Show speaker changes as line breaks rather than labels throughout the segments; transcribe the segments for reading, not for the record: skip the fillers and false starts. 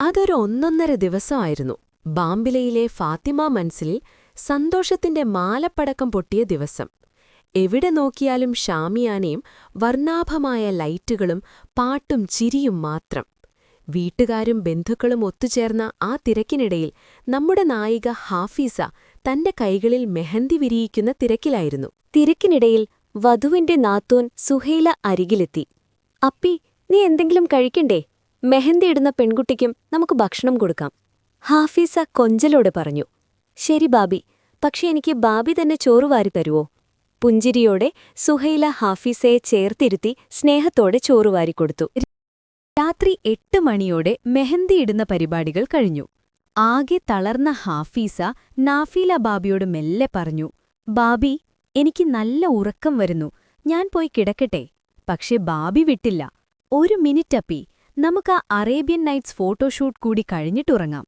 അതൊരു ഒന്നൊന്നര ദിവസമായിരുന്നു. ബാംബിലയിലെ ഫാത്തിമ മൻസിലിൽ സന്തോഷത്തിന്റെ മാലപ്പടക്കം പൊട്ടിയ ദിവസം. എവിടെ നോക്കിയാലും ഷാമിയാനയും വർണ്ണാഭമായ ലൈറ്റുകളും പാട്ടും ചിരിയും മാത്രം. വീട്ടുകാരും ബന്ധുക്കളും ഒത്തുചേർന്ന ആ തിരക്കിനിടയിൽ നമ്മുടെ നായിക ഹാഫീസ തന്റെ കൈകളിൽ മെഹന്തി വിരിയിക്കുന്ന തിരക്കിലായിരുന്നു.
തിരക്കിനിടയിൽ വധുവിന്റെ നാത്തൂൻ സുഹൈല അരികിലെത്തി. "അപ്പി, നീ എന്തെങ്കിലും കഴിക്കണ്ടേ? മെഹന്തിയിടുന്ന പെൺകുട്ടിക്കും നമുക്ക് ഭക്ഷണം കൊടുക്കാം." ഹാഫീസ കൊഞ്ചലോടെ പറഞ്ഞു. "ശരി ബാബി, പക്ഷെ എനിക്ക് ബാബി തന്നെ ചോറ് വാരി തരുവോ?" പുഞ്ചിരിയോടെ സുഹൈല ഹാഫീസയെ ചേർത്തിരുത്തി സ്നേഹത്തോടെ ചോറ് വാരിക്കൊടുത്തു. രാത്രി 8 മണിയോടെ മെഹന്തിയിടുന്ന പരിപാടികൾ കഴിഞ്ഞു. ആകെ തളർന്ന ഹാഫീസ നാഫീല ബാബിയോട് മെല്ലെ പറഞ്ഞു, "ബാബി, എനിക്ക് നല്ല ഉറക്കം വരുന്നു, ഞാൻ പോയി കിടക്കട്ടെ." പക്ഷെ ബാബി വിട്ടില്ല. "1 മിനിറ്റ് അപ്പി, നമുക്ക് ആ അറേബ്യൻ നൈറ്റ്സ് ഫോട്ടോഷൂട്ട് കൂടി കഴിഞ്ഞിട്ടുറങ്ങാം."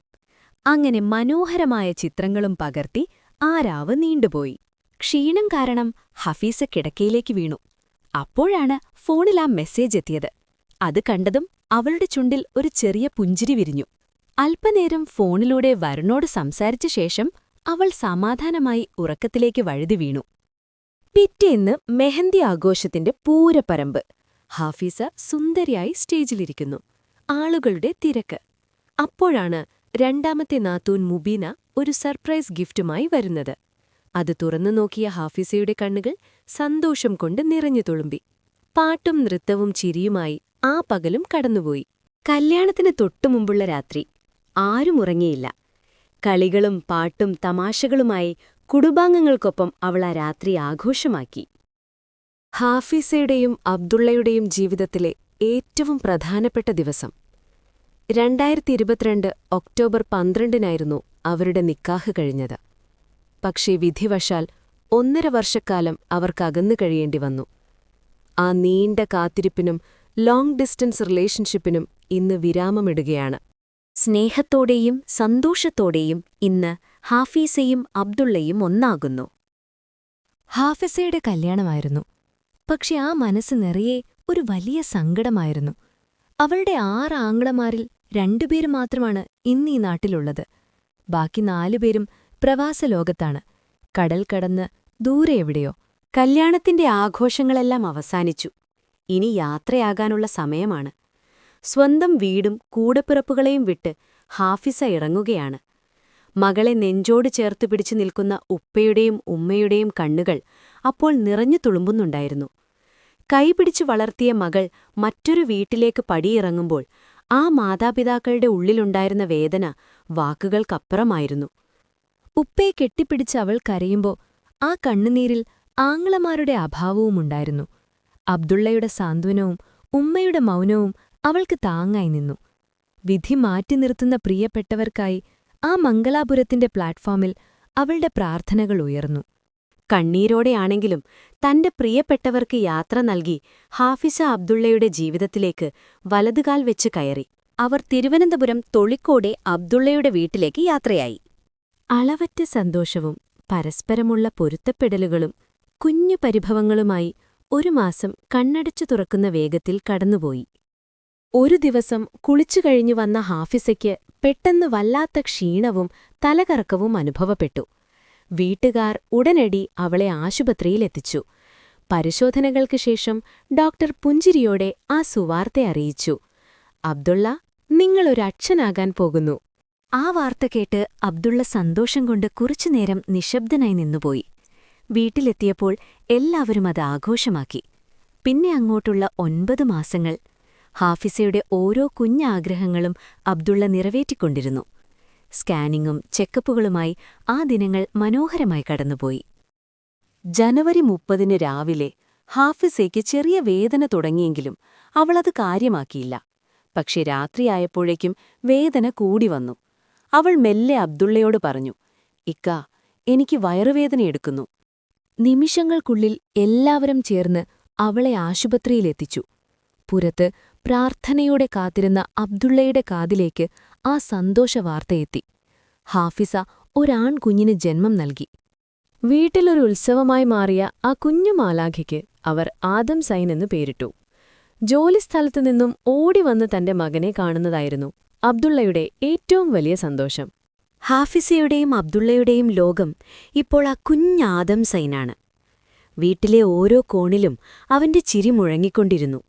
അങ്ങനെ മനോഹരമായ ചിത്രങ്ങളും പകർത്തി ആ രാവ് നീണ്ടുപോയി. ക്ഷീണം കാരണം ഹഫീസ കിടക്കയിലേക്ക് വീണു. അപ്പോഴാണ് ഫോണിൽ ആ മെസ്സേജ് എത്തിയത്. അത് കണ്ടതും അവളുടെ ചുണ്ടിൽ ഒരു ചെറിയ പുഞ്ചിരി വിരിഞ്ഞു. അല്പനേരം ഫോണിലൂടെ വരുണോട് സംസാരിച്ച ശേഷം അവൾ സമാധാനമായി ഉറക്കത്തിലേക്ക് വഴുതി വീണു. പിറ്റേന്ന് മെഹന്തി ആഘോഷത്തിന്റെ പൂരപ്പരമ്പ്. ഹാഫീസ സുന്ദരിയായി സ്റ്റേജിലിരിക്കുന്നു. ആളുകളുടെ തിരക്ക്. അപ്പോഴാണ് രണ്ടാമത്തെ നാത്തൂൻ മുബീന ഒരു സർപ്രൈസ് ഗിഫ്റ്റുമായി വരുന്നത്. അത് തുറന്നു നോക്കിയ ഹാഫീസയുടെ കണ്ണുകൾ സന്തോഷം കൊണ്ട് നിറഞ്ഞു തുളുമ്പി. പാട്ടും നൃത്തവും ചിരിയുമായി ആ പകലും കടന്നുപോയി. കല്യാണത്തിന് തൊട്ടുമുമ്പുള്ള രാത്രി. ആരും ഉറങ്ങിയില്ല. കളികളും പാട്ടും തമാശകളുമായി കുടുംബാംഗങ്ങൾക്കൊപ്പം അവൾ ആ രാത്രി ആഘോഷമാക്കി. ഹാഫീസയുടെയും അബ്ദുള്ളയുടെയും ജീവിതത്തിലെ ഏറ്റവും പ്രധാനപ്പെട്ട ദിവസം. 2022 ഒക്ടോബർ 12-നായിരുന്നു അവരുടെ നിക്കാഹ് കഴിഞ്ഞത്. പക്ഷേ വിധിവശാൽ 1.5 വർഷക്കാലം അവർക്കകന്നു കഴിയേണ്ടി വന്നു. ആ നീണ്ട കാത്തിരിപ്പിനും ലോങ് ഡിസ്റ്റൻസ് റിലേഷൻഷിപ്പിനും ഇന്ന് വിരാമമിടുകയാണ്. സ്നേഹത്തോടെയും സന്തോഷത്തോടെയും ഇന്ന് ഹാഫീസയും അബ്ദുള്ളയും ഒന്നാകുന്നു. ഹാഫിസയുടെ കല്യാണമായിരുന്നു. പക്ഷെ ആ മനസ്സ് നിറയെ ഒരു വലിയ സങ്കടമായിരുന്നു. അവളുടെ 6 ആങ്ങളമാരിൽ 2 പേര് മാത്രമാണ് ഇന്നീ നാട്ടിലുള്ളത്. ബാക്കി 4 പേരും പ്രവാസലോകത്താണ്, കടൽ കടന്ന് ദൂരെ എവിടെയോ. കല്യാണത്തിന്റെ ആഘോഷങ്ങളെല്ലാം അവസാനിച്ചു. ഇനി യാത്രയാകാനുള്ള സമയമാണ്. സ്വന്തം വീടും കൂടപ്പിറപ്പുകളെയും വിട്ട് ഹാഫിസ ഇറങ്ങുകയാണ്. മകളെ നെഞ്ചോട് ചേർത്ത് പിടിച്ചു നിൽക്കുന്ന ഉപ്പയുടെയും ഉമ്മയുടെയും കണ്ണുകൾ അപ്പോൾ നിറഞ്ഞു തുളുമ്പുന്നുണ്ടായിരുന്നു. കൈപിടിച്ചു വളർത്തിയ മകൾ മറ്റൊരു വീട്ടിലേക്ക് പടിയിറങ്ങുമ്പോൾ ആ മാതാപിതാക്കളുടെ ഉള്ളിലുണ്ടായിരുന്ന വേദന വാക്കുകൾക്കപ്പുറമായിരുന്നു. ഉപ്പയെ കെട്ടിപ്പിടിച്ച് അവൾ കരയുമ്പോൾ ആ കണ്ണുനീരിൽ ആങ്ങളമാരുടെ അഭാവവുമുണ്ടായിരുന്നു. അബ്ദുള്ളയുടെ സാന്ത്വനവും ഉമ്മയുടെ മൗനവും അവൾക്ക് താങ്ങായി നിന്നു. വിധി മാറ്റി നിർത്തുന്ന പ്രിയപ്പെട്ടവർക്കായി ആ മംഗലാപുരത്തിന്റെ പ്ലാറ്റ്ഫോമിൽ അവളുടെ പ്രാർത്ഥനകൾ ഉയർന്നു. കണ്ണീരോടെയാണെങ്കിലും തന്റെ പ്രിയപ്പെട്ടവർക്ക് യാത്ര നൽകി ഹാഫിസ അബ്ദുള്ളയുടെ ജീവിതത്തിലേക്ക് വലതുകാൽ വെച്ച് കയറി. അവർ തിരുവനന്തപുരം തൊളിക്കോടെ അബ്ദുള്ളയുടെ വീട്ടിലേക്ക് യാത്രയായി. അളവറ്റ സന്തോഷവും പരസ്പരമുള്ള പൊരുത്തപ്പെടലുകളും കുഞ്ഞു പരിഭവങ്ങളുമായി 1 മാസം കണ്ണടച്ചു തുറക്കുന്ന വേഗത്തിൽ കടന്നുപോയി. ഒരു ദിവസം കുളിച്ചുകഴിഞ്ഞു വന്ന ഹാഫിസയ്ക്ക് പെട്ടെന്ന് വല്ലാത്ത ക്ഷീണവും തലകറക്കവും അനുഭവപ്പെട്ടു. വീട്ടുകാർ ഉടനടി അവളെ ആശുപത്രിയിലെത്തിച്ചു. പരിശോധനകൾക്ക് ശേഷം ഡോക്ടർ പുഞ്ചിരിയോടെ ആ സുവാർത്ത അറിയിച്ചു, "അബ്ദുള്ള, നിങ്ങളൊരച്ഛനാകാൻ പോകുന്നു." ആ വാർത്ത കേട്ട് അബ്ദുള്ള സന്തോഷം കൊണ്ട് കുറച്ചുനേരം നിശബ്ദനായി നിന്നുപോയി. വീട്ടിലെത്തിയപ്പോൾ എല്ലാവരും അത് ആഘോഷമാക്കി. പിന്നെ അങ്ങോട്ടുള്ള 9 മാസങ്ങൾ ഹാഫിസയുടെ ഓരോ കുഞ്ഞാഗ്രഹങ്ങളും അബ്ദുള്ള നിറവേറ്റിക്കൊണ്ടിരുന്നു. സ്കാനിങ്ങും ചെക്കപ്പുകളുമായി ആ ദിനങ്ങൾ മനോഹരമായി കടന്നുപോയി. ജനുവരി 30 രാവിലെ ഹാഫിസയ്ക്ക് ചെറിയ വേദന തുടങ്ങിയെങ്കിലും അവളത് കാര്യമാക്കിയില്ല. പക്ഷെ രാത്രിയായപ്പോഴേക്കും വേദന കൂടി വന്നു. അവൾ മെല്ലെ അബ്ദുള്ളയോട് പറഞ്ഞു, "ഇക്കാ, എനിക്ക് വയറുവേദനയെടുക്കുന്നു." നിമിഷങ്ങൾക്കുള്ളിൽ എല്ലാവരും ചേർന്ന് അവളെ ആശുപത്രിയിലെത്തിച്ചു. പുറത്ത് പ്രാർത്ഥനയോടെ കാത്തിരുന്ന അബ്ദുള്ളയുടെ കാതിലേക്ക് ആ സന്തോഷവാർത്തയെത്തി. ഹാഫിസ ഒരാൺകുഞ്ഞിന് ജന്മം നൽകി. വീട്ടിലൊരു ഉത്സവമായി മാറിയ ആ കുഞ്ഞു മാലാഖയ്ക്ക് അവർ ആദം സൈൻ എന്നു പേരിട്ടു. ജോലിസ്ഥലത്തുനിന്നും ഓടിവന്ന് തന്റെ മകനെ കാണുന്നതായിരുന്നു
അബ്ദുള്ളയുടെ ഏറ്റവും വലിയ സന്തോഷം.
ഹാഫിസയുടെയും അബ്ദുള്ളയുടെയും ലോകം ഇപ്പോൾ ആ കുഞ്ഞാദം സൈനാണ്. വീട്ടിലെ ഓരോ കോണിലും അവന്റെ ചിരി മുഴങ്ങിക്കൊണ്ടിരുന്നു.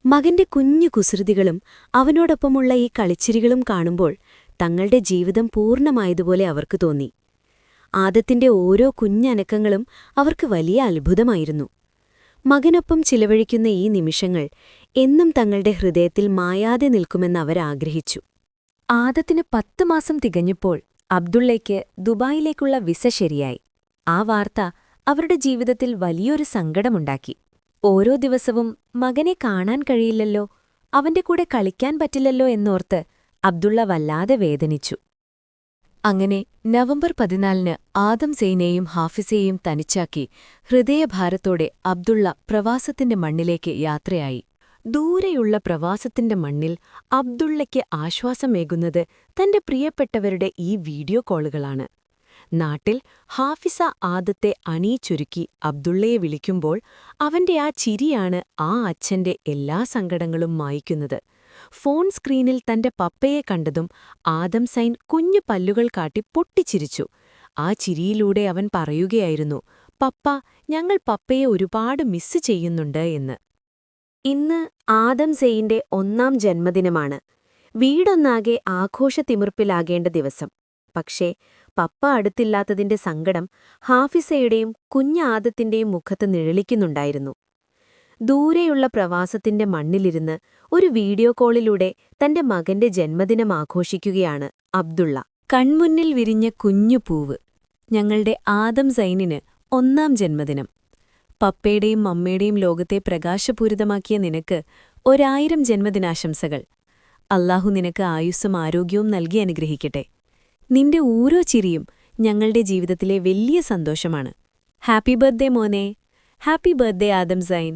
മകന്റെ കുഞ്ഞു കുസൃതികളും അവനോടൊപ്പമുള്ള ഈ കളിച്ചിരികളും കാണുമ്പോൾ തങ്ങളുടെ ജീവിതം പൂർണ്ണമായതുപോലെ അവർക്ക് തോന്നി. ആദത്തിന്റെ ഓരോ കുഞ്ഞനക്കങ്ങളും അവർക്ക് വലിയ അത്ഭുതമായിരുന്നു. മകനൊപ്പം ചിലവഴിക്കുന്ന ഈ നിമിഷങ്ങൾ എന്നും തങ്ങളുടെ ഹൃദയത്തിൽ മായാതെ നിൽക്കുമെന്ന് അവരാഗ്രഹിച്ചു. ആദത്തിന് 10 മാസം തികഞ്ഞപ്പോൾ അബ്ദുള്ളയ്ക്ക് ദുബായിലേക്കുള്ള വിസ ശരിയായി. ആ വാർത്ത അവരുടെ ജീവിതത്തിൽ വലിയൊരു സങ്കടമുണ്ടാക്കി. ഓരോ ദിവസവും മകനെ കാണാൻ കഴിയില്ലല്ലോ, അവന്റെ കൂടെ കളിക്കാൻ പറ്റില്ലല്ലോ എന്നോർത്ത് അബ്ദുള്ള വല്ലാതെ വേദനിച്ചു.
അങ്ങനെ നവംബർ 14-ന് ആദം സെയ്നെയും ഹാഫിസയെയും തനിച്ചാക്കി ഹൃദയഭാരത്തോടെ അബ്ദുള്ള പ്രവാസത്തിന്റെ മണ്ണിലേക്ക് യാത്രയായി. ദൂരെയുള്ള പ്രവാസത്തിന്റെ മണ്ണിൽ അബ്ദുള്ളയ്ക്ക് ആശ്വാസമേകുന്നത് തന്റെ പ്രിയപ്പെട്ടവരുടെ ഈ വീഡിയോ കോളുകളാണ്. നാട്ടിൽ ഹാഫിസ ആദത്തെ അണിയിച്ചൊരുക്കി അബ്ദുള്ളയെ വിളിക്കുമ്പോൾ അവന്റെ ആ ചിരിയാണ് ആ അച്ഛന്റെ എല്ലാ സങ്കടങ്ങളും മായ്ക്കുന്നത്. ഫോൺ സ്ക്രീനിൽ തന്റെ പപ്പയെ കണ്ടതും ആദം സൈൻ കുഞ്ഞു പല്ലുകൾ കാട്ടി പൊട്ടിച്ചിരിച്ചു. ആ ചിരിയിലൂടെ അവൻ പറയുകയായിരുന്നു, "പപ്പ, ഞങ്ങൾ പപ്പയെ ഒരുപാട് മിസ് ചെയ്യുന്നുണ്ട്" എന്ന്.
ഇന്ന് ആദം സെയിന്റെ 1-ാം ജന്മദിനമാണ്. വീടൊന്നാകെ ആഘോഷത്തിമിർപ്പിലാകേണ്ട ദിവസം. പക്ഷേ പപ്പ അടുത്തില്ലാത്തതിന്റെ സങ്കടം ഹാഫിസയുടെയും കുഞ്ഞാദത്തിന്റെയും മുഖത്ത് നിഴലിക്കുന്നുണ്ടായിരുന്നു. ദൂരെയുള്ള പ്രവാസത്തിന്റെ മണ്ണിലിരുന്ന് ഒരു വീഡിയോ കോളിലൂടെ തന്റെ മകന്റെ ജന്മദിനം ആഘോഷിക്കുകയാണ് അബ്ദുള്ള.
കൺമുന്നിൽ വിരിഞ്ഞ കുഞ്ഞു പൂവ്. ഞങ്ങളുടെ ആദം സൈനിന് 1-ാം ജന്മദിനം. പപ്പയുടെയും അമ്മയുടെയും ലോകത്തെ പ്രകാശപൂരിതമാക്കിയ നിനക്ക് 1000 ജന്മദിനാശംസകൾ. അല്ലാഹു നിനക്ക് ആയുസ്സും ആരോഗ്യവും നൽകി അനുഗ്രഹിക്കട്ടെ. നിന്റെ ഓരോ ചിരിയും ഞങ്ങളുടെ ജീവിതത്തിലെ വലിയ സന്തോഷമാണ്. ഹാപ്പി ബർത്ത്ഡേ മോനെ. Happy birthday Adam sign.